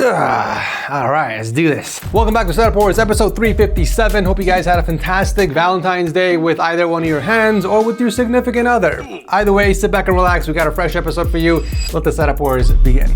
All right, let's do this. Welcome back to Setup Wars, episode 357. Hope you guys had a fantastic Valentine's Day with either one of your hands or with your significant other. Either way, sit back and relax. We got a fresh episode for you. Let the Setup Wars begin.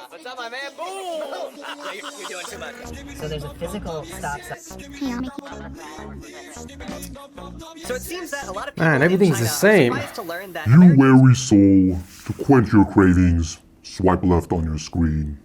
What's up, my man? Boom! You're doing too much. So there's a physical stop sign. So it seems that a lot of people Man, everything's the same. to learn that You weary soul, to quench your cravings, swipe left on your screen.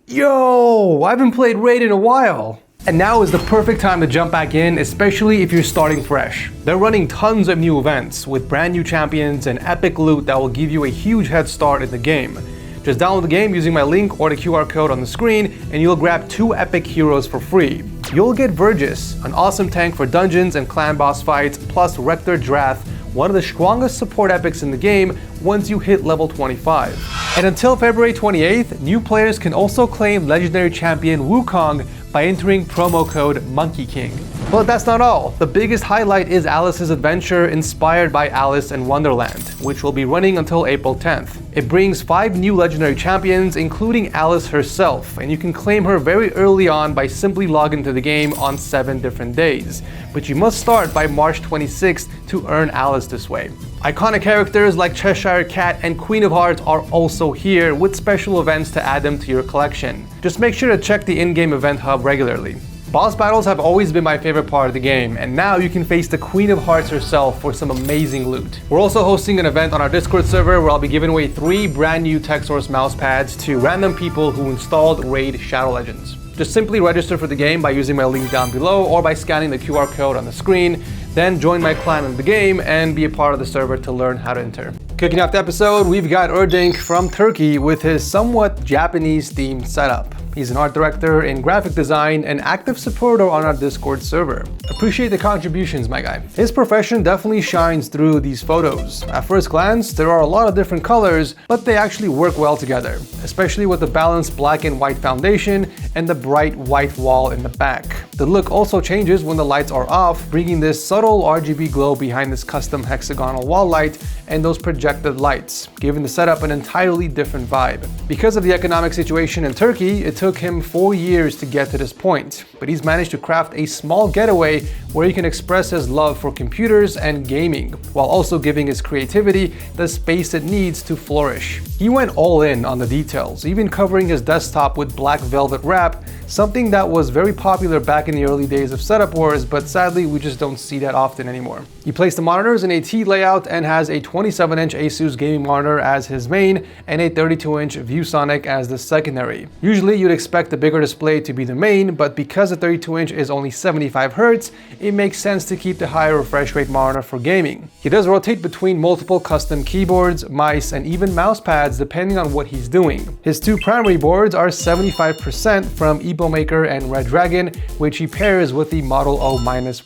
Yo, I haven't played Raid in a while. And now is the perfect time to jump back in, especially if you're starting fresh. They're running tons of new events with brand new champions and epic loot that will give you a huge head start in the game. Just download the game using my link or the QR code on the screen and you'll grab 2 epic heroes for free. You'll get Vergis, an awesome tank for dungeons and clan boss fights, plus Rector Drath, one of the strongest support epics in the game once you hit level 25. And until February 28th, new players can also claim legendary champion Wukong by entering promo code Monkey King. But that's not all. The biggest highlight is Alice's adventure inspired by Alice in Wonderland, which will be running until April 10th. It brings 5 new legendary champions, including Alice herself, and you can claim her very early on by simply logging into the game on 7 different days. But you must start by March 26th to earn Alice this way. Iconic characters like Cheshire Cat and Queen of Hearts are also here with special events to add them to your collection. Just make sure to check the in-game event hub regularly. Boss battles have always been my favorite part of the game, and now you can face the Queen of Hearts herself for some amazing loot. We're also hosting an event on our Discord server where I'll be giving away 3 brand new TechSource mouse pads to random people who installed Raid Shadow Legends. Just simply register for the game by using my link down below or by scanning the QR code on the screen, then join my clan in the game and be a part of the server to learn how to enter. Kicking off the episode, we've got Erdink from Turkey with his somewhat Japanese themed setup. He's an art director in graphic design and active supporter on our Discord server. Appreciate the contributions, my guy. His profession definitely shines through these photos. At first glance, there are a lot of different colors, but they actually work well together, especially with the balanced black and white foundation and the bright white wall in the back. The look also changes when the lights are off, bringing this subtle RGB glow behind this custom hexagonal wall light and those projected lights, giving the setup an entirely different vibe. Because of the economic situation in Turkey, it took him 4 years to get to this point, but he's managed to craft a small getaway where he can express his love for computers and gaming, while also giving his creativity the space it needs to flourish. He went all in on the details, even covering his desktop with black velvet wrap, something that was very popular back in the early days of Setup Wars, but sadly we just don't see that often anymore. He placed the monitors in a T layout and has a 27-inch Asus gaming monitor as his main and a 32-inch ViewSonic as the secondary. Usually you'd expect the bigger display to be the main, but because the 32-inch is only 75 Hz, it makes sense to keep the higher refresh rate monitor for gaming. He does rotate between multiple custom keyboards, mice, and even mouse pads depending on what he's doing. His 2 primary boards are 75% from EboMaker and Red Dragon, which he pairs with the Model O-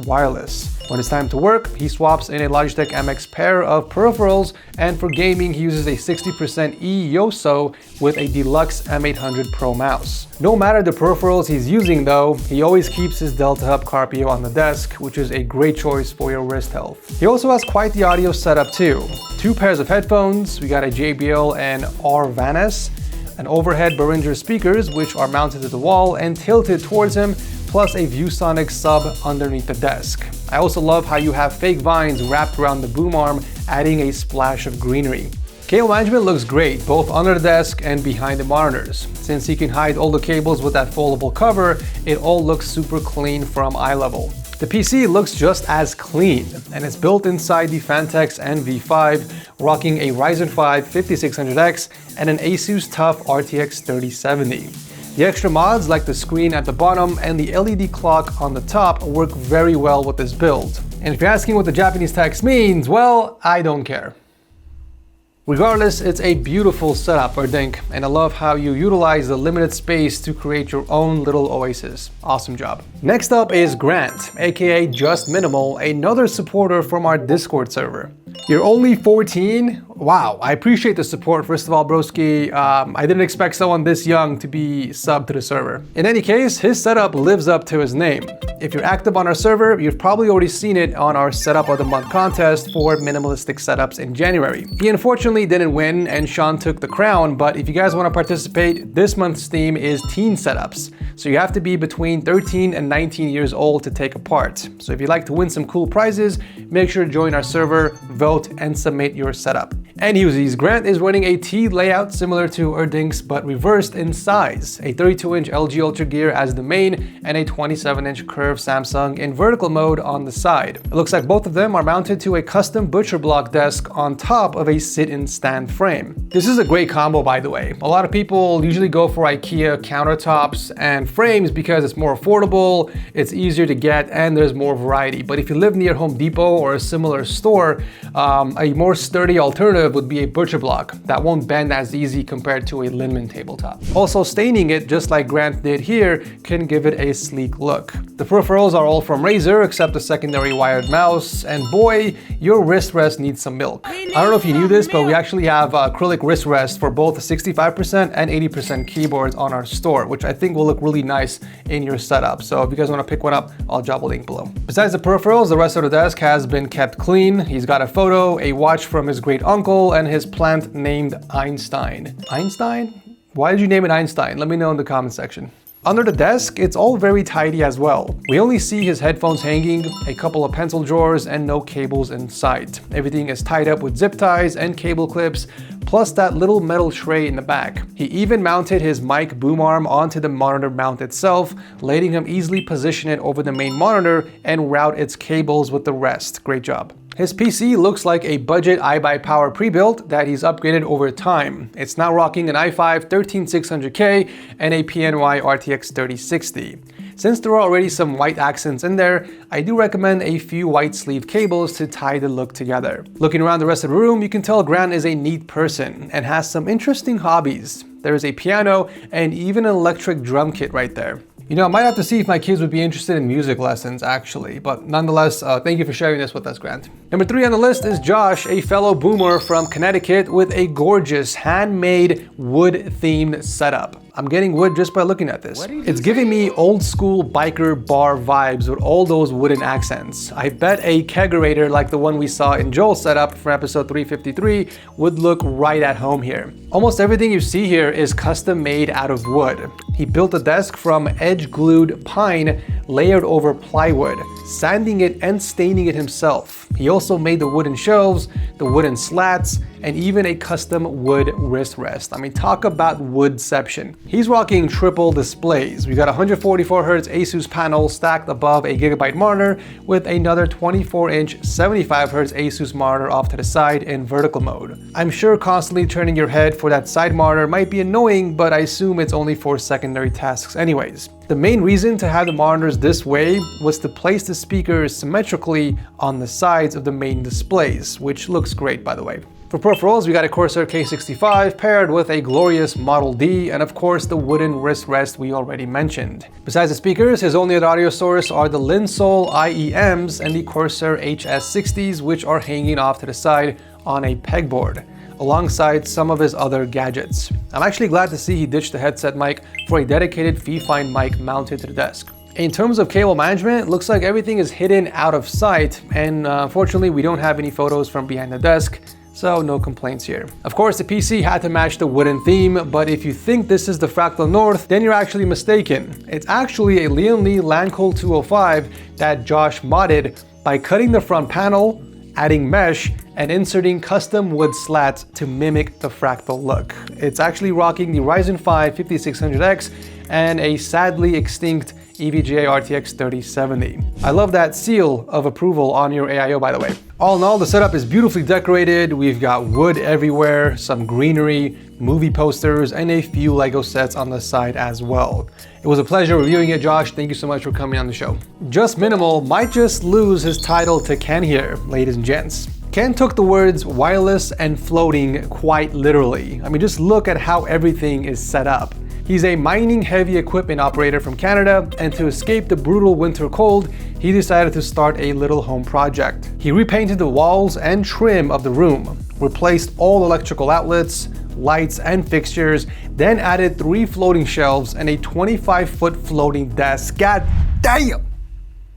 wireless. When it's time to work, he swaps in a Logitech MX pair of peripherals, and for gaming he uses a 60% E Yoso with a deluxe M800 Pro mouse. No matter the peripherals he's using though, he always keeps his Delta Hub Carpio on the desk, which is a great choice for your wrist health. He also has quite the audio setup too. 2 pairs of headphones, we got a JBL and R-Vanes, an overhead Behringer speakers which are mounted to the wall and tilted towards him, plus a ViewSonic sub underneath the desk. I also love how you have fake vines wrapped around the boom arm, adding a splash of greenery. Cable management looks great, both under the desk and behind the monitors. Since he can hide all the cables with that foldable cover, it all looks super clean from eye level. The PC looks just as clean, and it's built inside the Phanteks NV5, rocking a Ryzen 5 5600X and an Asus TUF RTX 3070. The extra mods like the screen at the bottom and the LED clock on the top work very well with this build. And if you're asking what the Japanese text means, well, I don't care. Regardless, it's a beautiful setup, Erdink, and I love how you utilize the limited space to create your own little oasis. Awesome job. Next up is Grant, aka Just Minimal, another supporter from our Discord server. You're only 14? Wow, I appreciate the support, first of all, broski. I didn't expect someone this young to be subbed to the server. In any case, his setup lives up to his name. If you're active on our server, you've probably already seen it on our Setup of the Month contest for minimalistic setups in January. He unfortunately didn't win and Sean took the crown, but if you guys want to participate, this month's theme is teen setups. So you have to be between 13 and 19 years old to take a part. So if you'd like to win some cool prizes, make sure to join our server, vote, and submit your setup. And Husies, Grant is running a T layout similar to Erdink's but reversed in size. A 32-inch LG Ultra Gear as the main and a 27-inch curved Samsung in vertical mode on the side. It looks like both of them are mounted to a custom butcher block desk on top of a sit-in stand frame. This is a great combo, by the way. A lot of people usually go for IKEA countertops and frames because it's more affordable, it's easier to get, and there's more variety. But if you live near Home Depot or a similar store, a more sturdy alternative would be a butcher block that won't bend as easy compared to a Linman tabletop. Also, staining it, just like Grant did here, can give it a sleek look. The peripherals are all from Razer except the secondary wired mouse, and boy, your wrist rest needs some milk. I don't know if you knew this, but we actually have acrylic wrist rest for both the 65% and 80% keyboards on our store, which I think will look really nice in your setup. So if you guys want to pick one up, I'll drop a link below. Besides the peripherals, the rest of the desk has been kept clean. He's got a photo, a watch from his great uncle, and his plant named Einstein. Einstein? Why did you name it Einstein? Let me know in the comment section. Under the desk, it's all very tidy as well. We only see his headphones hanging, a couple of pencil drawers, and no cables in sight. Everything is tied up with zip ties and cable clips, plus that little metal tray in the back. He even mounted his mic boom arm onto the monitor mount itself, letting him easily position it over the main monitor and route its cables with the rest. Great job. His PC looks like a budget iBuyPower pre-built that he's upgraded over time. It's now rocking an i5 13600K and a PNY RTX 3060. Since there are already some white accents in there, I do recommend a few white sleeve cables to tie the look together. Looking around the rest of the room, you can tell Grant is a neat person and has some interesting hobbies. There is a piano and even an electric drum kit right there. You know, I might have to see if my kids would be interested in music lessons, actually. But nonetheless, thank you for sharing this with us, Grant. Number 3 on the list is Josh, a fellow boomer from Connecticut with a gorgeous handmade wood-themed setup. I'm getting wood just by looking at this. It's giving me old school biker bar vibes with all those wooden accents. I bet a kegerator like the one we saw in Joel's setup from episode 353 would look right at home here. Almost everything you see here is custom made out of wood. He built a desk from edge glued pine layered over plywood, sanding it and staining it himself. He also made the wooden shelves, the wooden slats, and even a custom wood wrist rest. I mean, talk about woodception. He's rocking triple displays. We got a 144Hz Asus panel stacked above a Gigabyte monitor with another 24-inch 75Hz Asus monitor off to the side in vertical mode. I'm sure constantly turning your head for that side monitor might be annoying, but I assume it's only for secondary tasks anyways. The main reason to have the monitors this way was to place the speakers symmetrically on the sides of the main displays, which looks great, by the way. For peripherals, we got a Corsair K65 paired with a glorious Model D, and of course the wooden wrist rest we already mentioned. Besides the speakers, his only other audio source are the Linsol IEMs and the Corsair HS60s, which are hanging off to the side on a pegboard, alongside some of his other gadgets. I'm actually glad to see he ditched the headset mic for a dedicated Fee-Find mic mounted to the desk. In terms of cable management, it looks like everything is hidden out of sight, and unfortunately we don't have any photos from behind the desk, so no complaints here. Of course, the PC had to match the wooden theme, but if you think this is the Fractal North, then you're actually mistaken. It's actually a Lian Li Lancoal 205 that Josh modded by cutting the front panel, adding mesh, and inserting custom wood slats to mimic the Fractal look. It's actually rocking the Ryzen 5 5600X and a sadly extinct EVGA RTX 3070. I love that seal of approval on your AIO, by the way. All in all, the setup is beautifully decorated. We've got wood everywhere, some greenery, movie posters, and a few Lego sets on the side as well. It was a pleasure reviewing it, Josh. Thank you so much for coming on the show. Just Minimal might just lose his title to Ken here, ladies and gents. Ken took the words wireless and floating quite literally. I mean, just look at how everything is set up. He's a mining heavy equipment operator from Canada, and to escape the brutal winter cold, he decided to start a little home project. He repainted the walls and trim of the room, replaced all electrical outlets, lights and fixtures, then added 3 floating shelves and a 25-foot floating desk. God damn!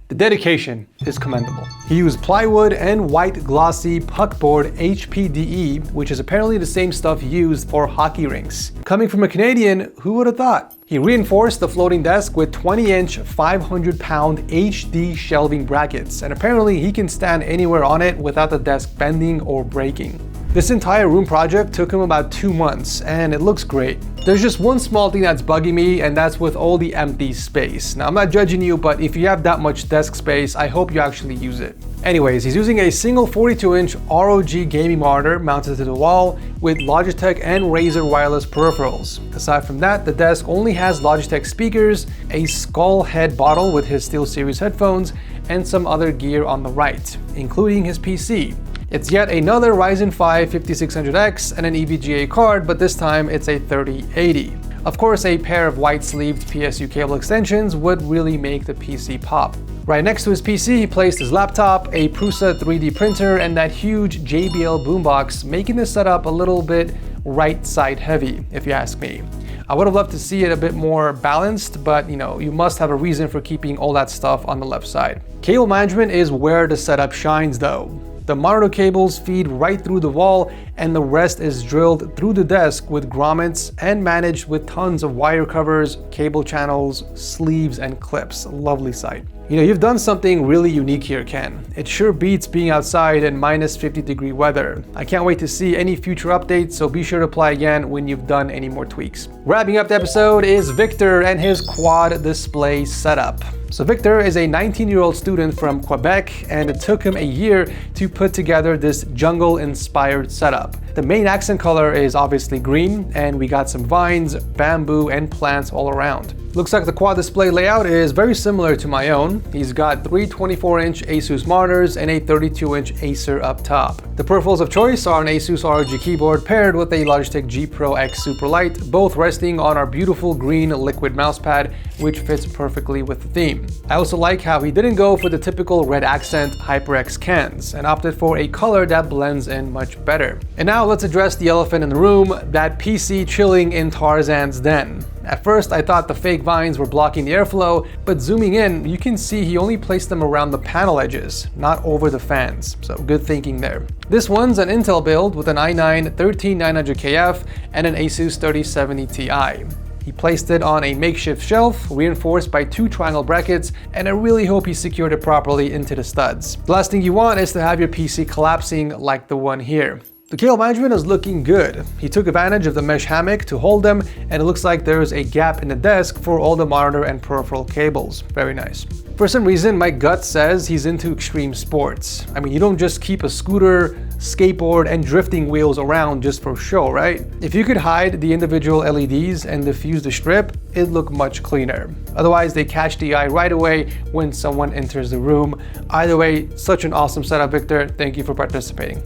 The dedication is commendable. He used plywood and white glossy puckboard HPDE, which is apparently the same stuff used for hockey rinks. Coming from a Canadian, who would have thought? He reinforced the floating desk with 20-inch, 500-pound HD shelving brackets, and apparently he can stand anywhere on it without the desk bending or breaking. This entire room project took him about 2 months, and it looks great. There's just one small thing that's bugging me, and that's with all the empty space. Now, I'm not judging you, but if you have that much desk space, I hope you actually use it. Anyways, he's using a single 42-inch ROG gaming monitor mounted to the wall with Logitech and Razer wireless peripherals. Aside from that, the desk only has Logitech speakers, a skull head bottle with his SteelSeries headphones, and some other gear on the right, including his PC. It's yet another Ryzen 5 5600X and an EVGA card, but this time it's a 3080. Of course, a pair of white-sleeved PSU cable extensions would really make the PC pop. Right next to his PC, he placed his laptop, a Prusa 3D printer, and that huge JBL boombox, making this setup a little bit right-side heavy, if you ask me. I would have loved to see it a bit more balanced, but you must have a reason for keeping all that stuff on the left side. Cable management is where the setup shines though. The monitor cables feed right through the wall, and the rest is drilled through the desk with grommets and managed with tons of wire covers, cable channels, sleeves, and clips. Lovely sight. You've done something really unique here, Ken. It sure beats being outside in minus 50-degree weather. I can't wait to see any future updates, so be sure to apply again when you've done any more tweaks. Wrapping up the episode is Victor and his quad display setup. So Victor is a 19-year-old student from Quebec, and it took him a year to put together this jungle-inspired setup. The main accent color is obviously green, and we got some vines, bamboo, and plants all around. Looks like the quad display layout is very similar to my own. He's got 3 24-inch Asus monitors and a 32-inch Acer up top. The peripherals of choice are an Asus ROG keyboard paired with a Logitech G Pro X Superlight, both resting on our beautiful green liquid mousepad, which fits perfectly with the theme. I also like how he didn't go for the typical red accent HyperX cans and opted for a color that blends in much better. And now let's address the elephant in the room, that PC chilling in Tarzan's den. At first, I thought the fake vines were blocking the airflow, but zooming in, you can see he only placed them around the panel edges, not over the fans, so good thinking there. This one's an Intel build with an i9-13900KF and an Asus 3070 Ti. He placed it on a makeshift shelf, reinforced by 2 triangle brackets, and I really hope he secured it properly into the studs. The last thing you want is to have your PC collapsing like the one here. The cable management is looking good. He took advantage of the mesh hammock to hold them, and it looks like there's a gap in the desk for all the monitor and peripheral cables. Very nice. For some reason, my gut says he's into extreme sports. I mean, you don't just keep a scooter, skateboard, and drifting wheels around just for show, right? If you could hide the individual LEDs and diffuse the strip, it'd look much cleaner. Otherwise, they catch the eye right away when someone enters the room. Either way, such an awesome setup, Victor. Thank you for participating.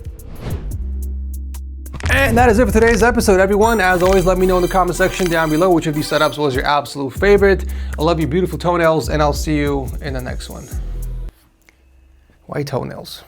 And that is it for today's episode, everyone. As always, let me know in the comment section down below which of these setups was your absolute favorite. I love you beautiful toenails, and I'll see you in the next one. White toenails.